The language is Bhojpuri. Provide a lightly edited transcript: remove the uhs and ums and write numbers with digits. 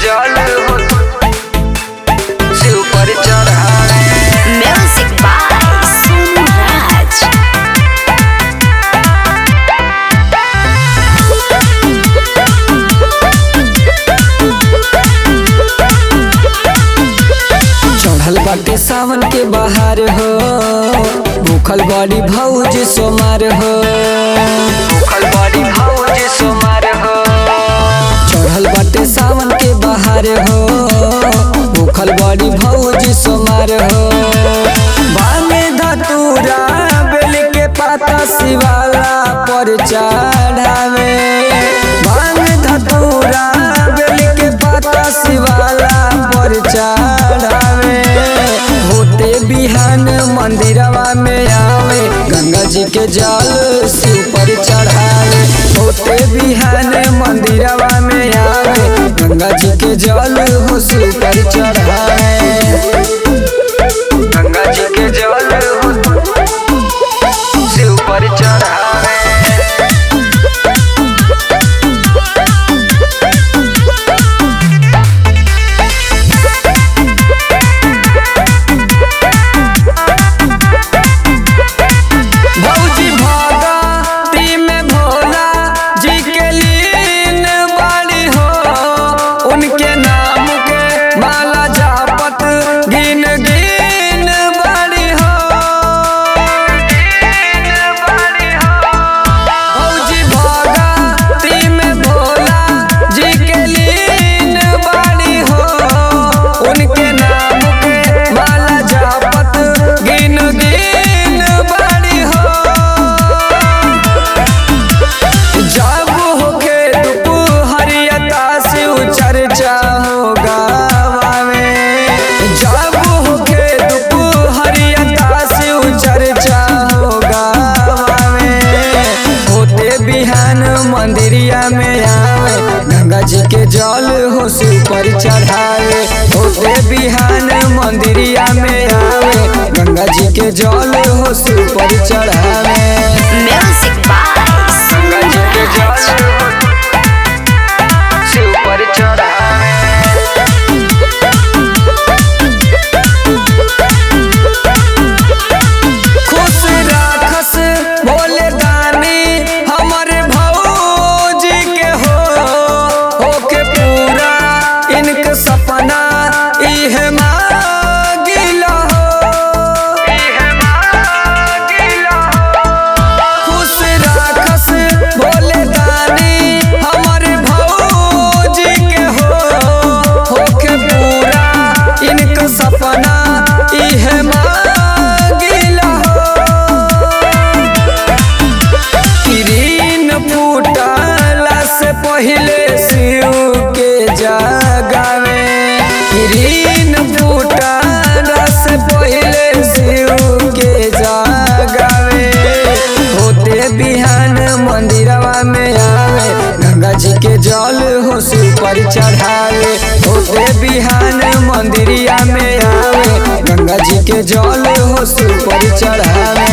जल हो शिव पर चढ़ावे। म्यूजिक बाय सोनू राज। चढ़ल बाटे सावन के बहार हो, भूखल बड़ी भौज सोमार हो, भूखल बड़ी भौज सोमार हो। चढ़ल बाटे सावन के बहार हो, भूखल बड़ी भौज सोमार हो। बामे धतूरा बेल के पाता शिवाला पर चढ़ावे। बामे धतूरा बेल के पाता शिवाला पर चढ़ावे। होते बिहान मंदिरवा में आवे, गंगा जी के जल शिव पर चढ़ावे। होते बिहान मंदिरवा में आवे, गंगा जी के जल हो शिव पर चढ़ावे। गंगा जी के जल हो शिव पर चढ़ावे। भौजी भगती में भोला जी के लीन बड़ी हो, उनके नाम के माला जापत गिन गिन बड़ी हो। भौजी भगती में भोला जी के लीन बड़ी हो, उनके नाम के माला जापत गिन गिन बड़ी हो। जब होके दुपहरियता शिव चर्चा हो गावे। जब होके दुपहरियता शिव चर्चा हो गावे। होते बिहान मंदिरिया में आवे, गंगा जी के जल हो शिव पर चढ़ावे। होते बिहान मंदिरिया में आवे, गंगा जी के जल हो शिव पर चढ़ावे। म्यूजिक बाय गंगा जी के जल हो शिव पर चढ़ावे। खुश राखस भोले दानी हमर भौजी के हो, होके पूरा इनके सपना इहे मांगिला हो, इहे मांगिला हो। खुश राखस भोले दानी हमर भौजी के हो, होके पूरा इनके सपना इहे मांगिला हो। किरीन फूटला से पहिले शिव के जगावे। किरीन फूटला से पहिले शिव के जगावे। होते बिहान मंदिरवा में आवे, गंगा जी के जल हो शिव पर चढ़ावे। होते बिहान मंदिरिया में आवे, गंगा जी के जल हो शिव पर चढ़ावे।